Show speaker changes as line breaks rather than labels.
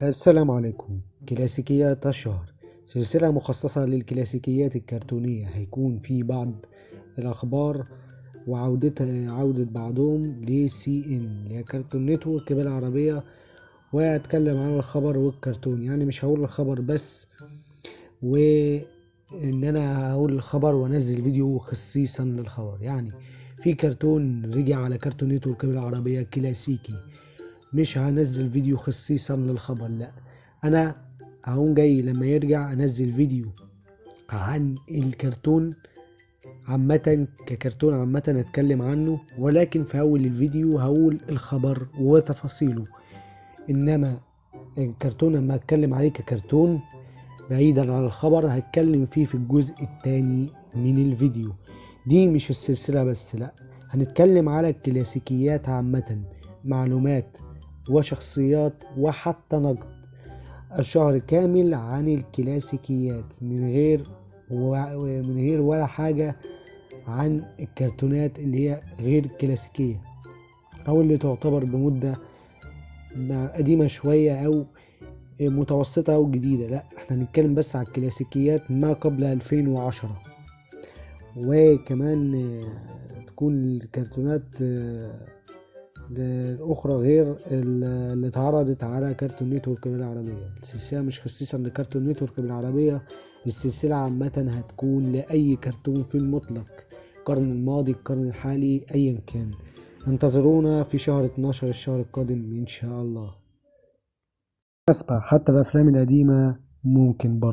السلام عليكم. كلاسيكيات الشهر، سلسلة مخصصة للكلاسيكيات الكرتونية. هيكون في بعض الأخبار عودة بعضهم لسي ان اللي هي كرتون نتورك بالعربية، وهتكلم عن الخبر والكرتون. يعني مش هقول الخبر بس، وإن أنا هقول الخبر وأنزل فيديو خصيصا للخبر. يعني في كرتون رجع على كرتون نتورك بالعربية كلاسيكي، مش هنزل فيديو خصيصا للخبر، لا، انا هقوم جاي لما يرجع انزل فيديو عن الكرتون عامة، ككرتون عامة اتكلم عنه، ولكن في اول الفيديو هقول الخبر وتفاصيله. انما الكرتون لما اتكلم عليه ككرتون بعيدا عن الخبر هتكلم فيه في الجزء الثاني من الفيديو. دي مش السلسلة بس، لا، هنتكلم على الكلاسيكيات عامة، معلومات وشخصيات وحتى نقد الشهر كامل عن الكلاسيكيات، من غير ولا حاجة عن الكرتونات اللي هي غير كلاسيكية أو اللي تعتبر بمدة قديمة شوية أو متوسطة أو جديدة. لا، احنا هنتكلم بس على الكلاسيكيات ما قبل 2010. وكمان تكون الكرتونات الأخرى غير اللي اتعرضت على كرتون نتورك بالعربية. السلسلة مش خصيصا لكرتون نتورك بالعربية، السلسلة عامة هتكون لأي كرتون في المطلق، القرن الماضي القرن الحالي أيا كان. انتظرونا في شهر 12 الشهر القادم إن شاء الله. أسمع حتى الأفلام القديمة ممكن برضه.